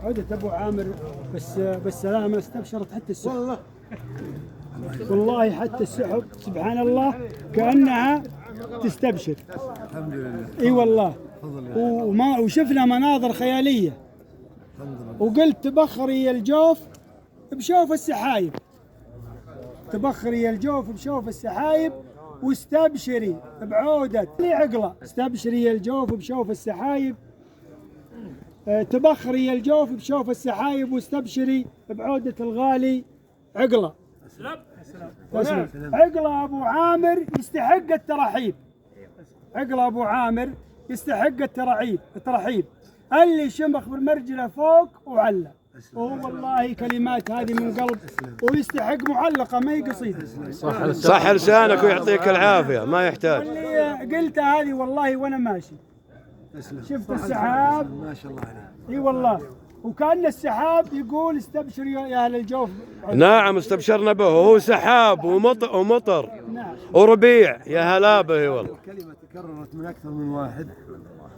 عودة أبو عامر بالسلامة، استبشرت حتى السحب. والله حتى السحب سبحان الله كأنها تستبشر. الحمد لله. اي والله. وشفنا مناظر خيالية. الحمد لله. وقلت تبخري الجوف بشوف السحايب، تبخري الجوف بشوف السحايب واستبشري بعودة لي عقلة. استبشري الجوف بشوف السحايب، تبخري الجوف بشوف السحايب واستبشري بعودة الغالي عقلة. تسلم. عقلة أبو عامر يستحق الترحيب، عقلة أبو عامر يستحق الترحيب. اللي شمخ بالمرجلة فوق وعلى، والله كلمات هذه من قلب، ويستحق معلقة ما هي قصيدة. صح لسانك ويعطيك العافية، ما يحتاج. اللي قلتها هذه والله وأنا ماشي شفت السحاب ما شاء الله عليه. اي والله، وكأن السحاب يقول استبشر يا اهل الجوف. نعم استبشرنا به، وهو سحاب ومطر نعم. وربيع، يا هلا به والله. الكلمة تكررت من أكثر من واحد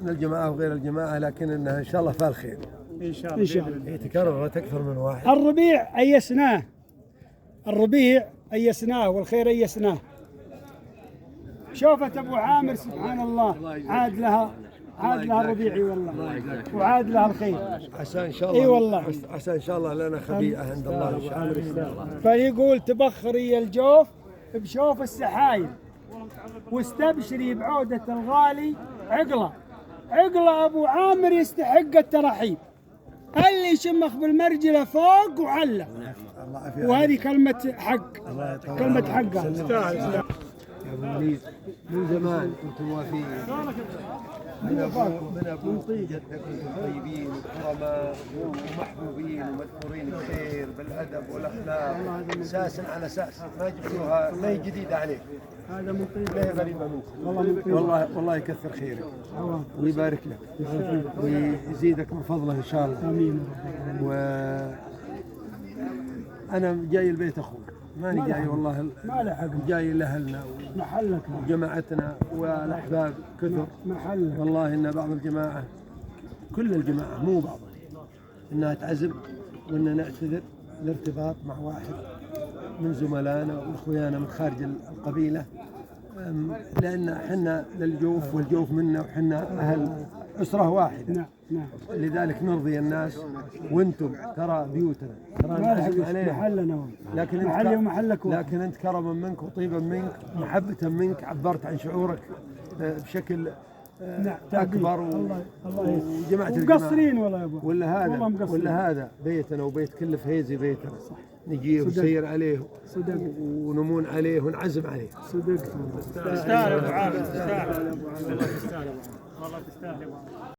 من الجماعة وغير الجماعة، لكن إنها إن شاء الله فيها الخير. إن شاء الله. هي تكررت أكثر من واحد. الربيع أيسناه، الربيع أيسناه والخير أيسناه. شوفت أبو عامر سبحان الله عاد لها الربيعي والله، وعاد لها الخير. عسى إن شاء الله. اي والله. عسى إن شاء الله لنا خبيئة عند الله إن شاء الله. فيقول تبخري الجوف بشوف السحايب واستبشري بعودة الغالي عقلة. عقلة أبو عامر يستحق الترحيب. اللي يشمخ بالمرجلة فوق وعلى، وهذه كلمة حق، كلمة حقها. يا ابو وليد من زمان كنتم وافيين، من ابو جدك كنتم طيبين وكرماء ومحبوبين ومذكورين بالخير بالادب والاخلاق، اساسا على اساس ما جبتوها، ما هي جديده عليك. هذا من طيب، ما هي غريبه منكم. والله يكثر خيرك ويبارك لك ويزيدك من فضله ان شاء الله. امين. انا جاي البيت اخوي، ماني جاي والله، ما له حق، جاي لاهلنا محلك وجماعتنا والاحباب كثر. محلك والله ان بعض الجماعه، كل الجماعه مو بعض، انها تعزم وان نعتذر الارتباط مع واحد من زملائنا واخويانا من خارج القبيله، لان احنا للجوف والجوف منا وحنا اهل اسره واحده. نعم نعم. لذلك نرضي الناس، وانتم ترى بيوتنا ترى نعزم عليها، محلنا لكن محلي ومحلك، لكن انت كرما منك وطيبا منك محبة منك عبرت عن شعورك بشكل اكبر، وجمعت مقصرين والله يا ابو. ولا هذا بيتنا وبيت كل فهيزي بيتنا، نجيه ونسير عليه ونمون عليه ونعزم عليه. صدقت. تستاهل ابو عامر، تستاهل والله، تستاهل والله، تستاهل.